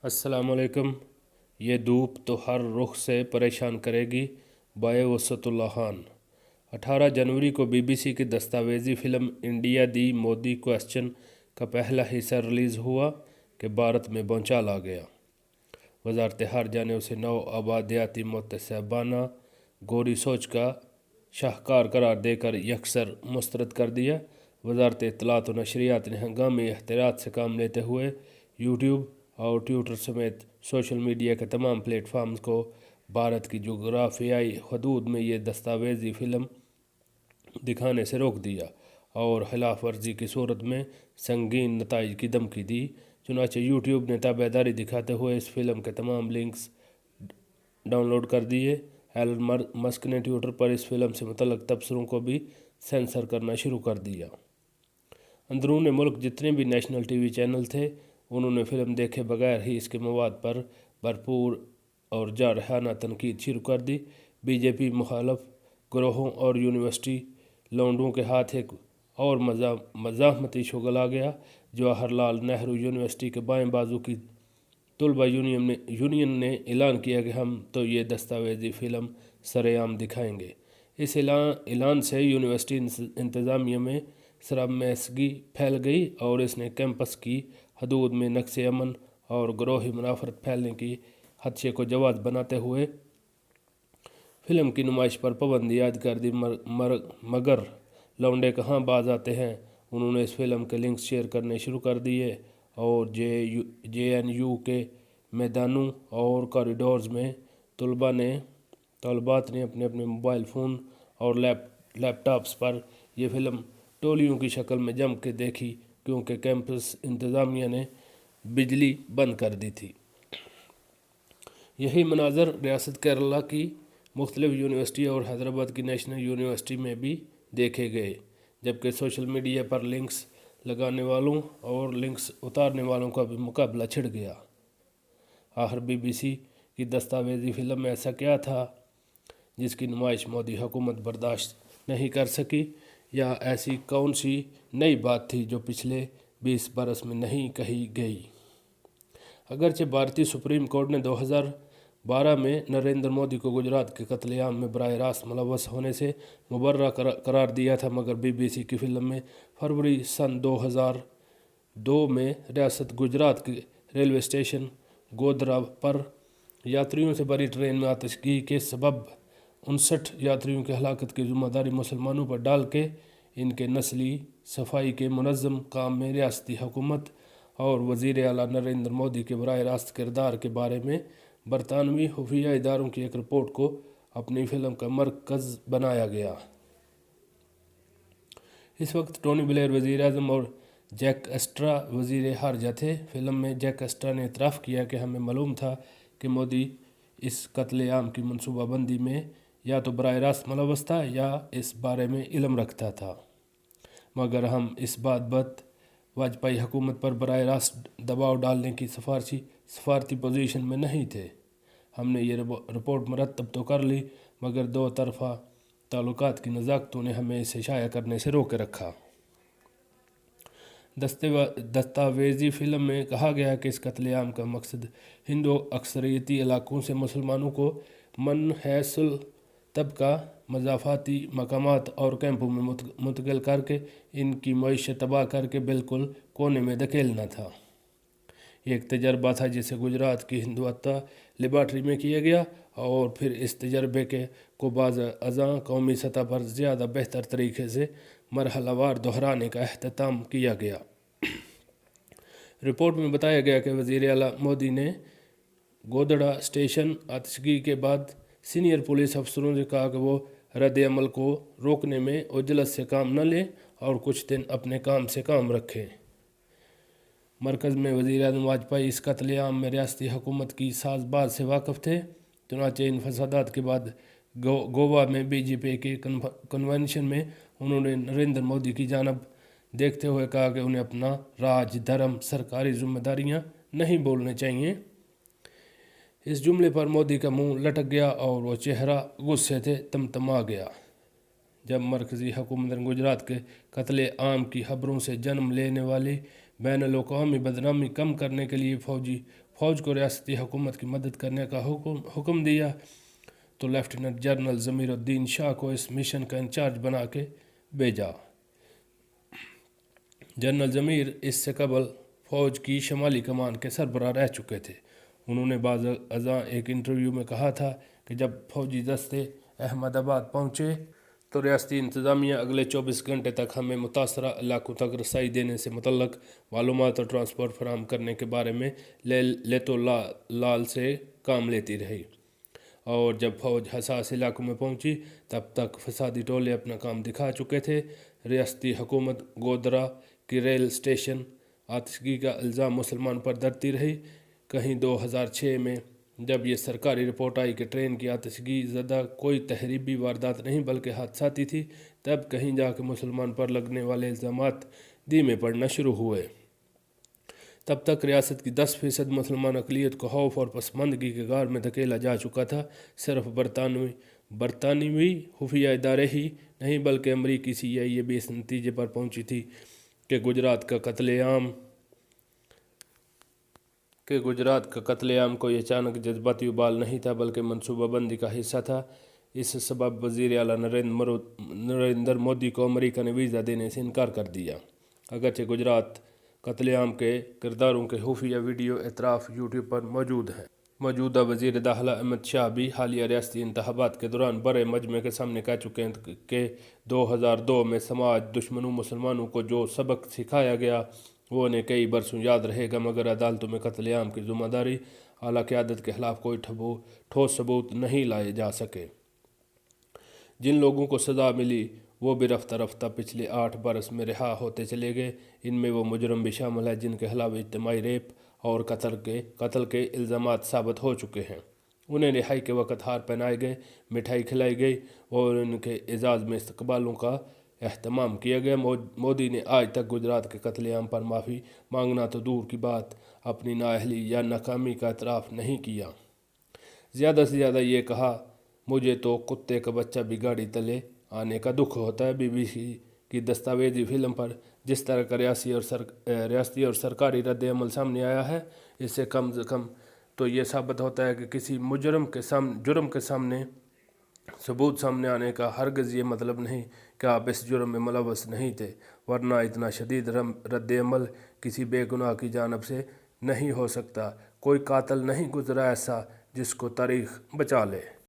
अस्सलाम वालेकुम। ये धूप तो हर रुख से परेशान करेगी। बाय वसतुल्लाह खान। 18 जनवरी को बीबीसी की दस्तावेजी फिल्म इंडिया दी मोदी क्वेश्चन का पहला हिस्सा रिलीज़ हुआ कि भारत में भूचाल आ गया। वजारत खारजा ने उसे नौ आबादियाती मुतसबाना गोरी सोच का शाहकार करार देकर यकसर मुस्तरद कर दिया। वजारत इत्तलात व नशरियात ने हंगामी एहतियात से काम लेते हुए यूट्यूब और ट्विटर समेत सोशल मीडिया के तमाम प्लेटफार्म्स को भारत की जोग्राफियाई हदूद में ये दस्तावेजी फ़िल्म दिखाने से रोक दिया और खिलाफ वर्जी की सूरत में संगीन नताइज की धमकी दी। चुनांचे यूट्यूब ने ताबेदारी दिखाते हुए इस फिल्म के तमाम लिंक्स डाउनलोड कर दिए। एलन मस्क ने ट्विटर पर इस फिल्म से मुतल्लक तबसरों को भी सेंसर करना शुरू कर दिया। अंदरून मुल्क जितने भी नेशनल टीवी चैनल थे उन्होंने फिल्म देखे बगैर ही इसके मवाद पर भरपूर और जारहाना तनकीद शुरू कर दी। बीजेपी मुखालफ ग्रोहों और यूनिवर्सिटी लौंडों के हाथ एक और मज़ाहमती शुगल आ गया। जवाहरलाल नेहरू यूनिवर्सिटी के बाएं बाजू की तलबा यूनियन ने ऐलान किया कि हम तो ये दस्तावेजी फ़िल्म सरेआम दिखाएंगे। इस ऐलान से यूनिवर्सिटी इंतज़ामिया में शर्मनाकगी फैल गई और इसने कैंपस की हदूद में नक्शे अमन और ग्रोही मुनाफरत फैलने की खदशे को जवाज़ बनाते हुए फिल्म की नुमाइश पर पाबंदी आयद कर दी। मगर लौंडे कहाँ बाज आते हैं। उन्होंने इस फिल्म के लिंक्स शेयर करने शुरू कर दिए और JNU के मैदानों और कॉरिडोर्स में तलबात ने अपने अपने मोबाइल फ़ोन और लैपटॉप्स पर यह फ़िल्म टोलियों की शक्ल में जम के देखी, क्योंकि कैंपस इंतज़ामिया ने बिजली बंद कर दी थी। यही मनाजर रियासत केरला की मुख्तलिफ यूनिवर्सिटी और हैदराबाद की नेशनल यूनिवर्सिटी में भी देखे गए, जबकि सोशल मीडिया पर लिंक्स लगाने वालों और लिंक्स उतारने वालों का भी मुकाबला छिड़ गया। आखिर BBC की दस्तावेजी फ़िल्म में ऐसा क्या था जिसकी नुमाइश मोदी हुकूमत बर्दाश्त नहीं कर सकी, या ऐसी कौन सी नई बात थी जो पिछले 20 बरस में नहीं कही गई। अगरचे भारतीय सुप्रीम कोर्ट ने 2012 में नरेंद्र मोदी को गुजरात के कत्लेआम में बराह रास्त मुलव्वस होने से मुबर्रा करार दिया था, मगर BBC की फ़िल्म में फरवरी सन 2002 में रियासत गुजरात के रेलवे स्टेशन गोधरा पर यात्रियों से भरी ट्रेन में आतिशगी के सबब 59 यात्रियों की हलाकत की जिम्मेदारी मुसलमानों पर डाल के इनके नस्ली सफाई के मुनज़्ज़म काम में रियासती हुकूमत और वज़ीर आला नरेंद्र मोदी के बराह रास्त किरदार के बारे में बरतानवी खुफिया इदारों की एक रिपोर्ट को अपनी फ़िल्म का मरकज़ बनाया गया। इस वक्त टोनी ब्लेयर वज़ीर आज़म और जैक एस्ट्रा वज़ीर खारजा थे। फिल्म में जैक एस्ट्रा ने इतराफ़ किया कि हमें मालूम था कि मोदी इस कत्लेआम की मनसूबाबंदी में या तो बराह रास्त मुलव्वस था या इस बारे में इल्म रखता था, मगर हम इस बात वाजपेयी हुकूमत पर बराह रास्त दबाव डालने की सफारती पोजीशन में नहीं थे। हमने ये रिपोर्ट मुरतब तो कर ली, मगर दो तरफ़ा ताल्लुकात की नज़ाकतों ने हमें इसे शाया करने से रोके रखा। दस्तावेजी फ़िल्म में कहा गया कि इस कत्लेआम का मकसद हिंदू अक्सरियती इलाकों से मुसलमानों को मनहसूल तबका मज़ाफ़ाती मकामात और कैंपों में मुंतकिल करके इनकी मईशत तबाह करके बिल्कुल कोने में धकेलना था। ये एक तजर्बा था जिसे गुजरात की हिंदुत्व लेबॉर्ट्री में किया गया और फिर इस तजर्बे को बाज़ अज़ां कौमी सतह पर ज़्यादा बेहतर तरीके से मरहलावार दोहराने का अहतमाम किया गया। रिपोर्ट में बताया गया कि वज़ीर आला मोदी ने गोधड़ा स्टेशन आतिशगी के बाद सीनियर पुलिस अफसरों से कहा कि वो रद्द अमल को रोकने में उजलत से काम न लें और कुछ दिन अपने काम से काम रखें। मरकज़ में वज़ीर आज़म वाजपेयी इस कत्लेआम में रियासती हुकूमत की साज़बाज से वाकिफ़ थे। चुनांचे इन फसादात के बाद गोवा में BJP के कन्वेंशन में उन्होंने नरेंद्र मोदी की जानब देखते हुए कहा कि उन्हें अपना राज धर्म सरकारी जिम्मेदारियां नहीं बोलने चाहिए। इस जुमले पर मोदी का मुंह लटक गया और वो चेहरा गुस्से से तमतमा गया। जब मरकज़ी हुकूमत ने गुजरात के कत्ले आम की खबरों से जन्म लेने वाली بین الاقوامی بدنامی کم کرنے کے لیے فوج کو ریاستی حکومت کی مدد کرنے کا حکم دیا تو لیفٹیننٹ جنرل ضمیر الدین شاہ کو اس مشن کا انچارج بنا کے بھیجا۔ جنرل ضمیر اس سے قبل فوج کی شمالی کمان کے سربراہ رہ چکے تھے۔ انہوں نے بعد ازاں ایک انٹرویو میں کہا تھا کہ جب فوجی دستے احمد آباد پہنچے تو ریاستی انتظامیہ اگلے 24 گھنٹے تک ہمیں متاثرہ علاقوں تک رسائی دینے سے متعلق معلومات اور ٹرانسپورٹ فراہم کرنے کے بارے میں لیتو لال سے کام لیتی رہی، اور جب فوج حساس علاقوں میں پہنچی تب تک فسادی ٹولے اپنا کام دکھا چکے تھے۔ ریاستی حکومت گودرا کی ریل اسٹیشن آتشگی کا الزام مسلمان پر دھرتی رہی۔ کہیں 2006 میں جب یہ سرکاری رپورٹ آئی کہ ٹرین کی آتشگی زدہ کوئی تحریبی واردات نہیں بلکہ حادثاتی تھی، تب کہیں جا کے مسلمان پر لگنے والے الزامات دھیمے پڑنا شروع ہوئے۔ تب تک ریاست کی 10% مسلمان اقلیت کو خوف اور پسماندگی کے غار میں دھکیلا جا چکا تھا۔ صرف برطانوی خفیہ ادارے ہی نہیں بلکہ امریکی CIA بھی اس نتیجے پر پہنچی تھی کہ گجرات کا قتل عام کوئی اچانک جذباتی ابال نہیں تھا بلکہ منصوبہ بندی کا حصہ تھا۔ اس سبب وزیر اعلیٰ نریندر مودی کو امریکہ نے ویزا دینے سے انکار کر دیا، اگرچہ گجرات قتل عام کے کرداروں کے خفیہ ویڈیو اطراف YouTube پر موجود ہیں۔ موجودہ وزیر داخلہ امت شاہ بھی حالیہ ریاستی انتخابات کے دوران بڑے مجمع کے سامنے کہہ چکے ہیں کہ 2002 میں سماج دشمنوں مسلمانوں کو جو سبق سکھایا گیا وہ انہیں کئی برسوں یاد رہے گا، مگر عدالتوں میں قتل عام کی ذمہ داری اعلیٰ قیادت کے خلاف کوئی ٹھوس ثبوت نہیں لائے جا سکے۔ جن لوگوں کو سزا ملی وہ بھی رفتہ رفتہ پچھلے 8 برس میں رہا ہوتے چلے گئے۔ ان میں وہ مجرم بھی شامل ہیں جن کے خلاف اجتماعی ریپ اور قتل کے الزامات ثابت ہو چکے ہیں۔ انہیں رہائی کے وقت ہار پہنائے گئے، مٹھائی کھلائی گئی اور ان کے اعزاز میں استقبالوں کا اہتمام کیا گیا۔ مودی نے آج تک گجرات کے قتل عام پر معافی مانگنا تو دور کی بات، اپنی نااہلی یا ناکامی کا اعتراف نہیں کیا۔ زیادہ سے زیادہ یہ کہا، مجھے تو کتے کا بچہ بھی گاڑی تلے آنے کا دکھ ہوتا ہے۔ BBC کی دستاویزی فلم پر جس طرح کا ریاستی اور سرکاری رد عمل سامنے آیا ہے، اس سے کم از کم تو یہ ثابت ہوتا ہے کہ کسی جرم کے سامنے ثبوت سامنے آنے کا ہرگز یہ مطلب نہیں کہ آپ اس جرم میں ملوث نہیں تھے، ورنہ اتنا شدید رد عمل کسی بے گناہ کی جانب سے نہیں ہو سکتا۔ کوئی قاتل نہیں گزرا ایسا جس کو تاریخ بچا لے۔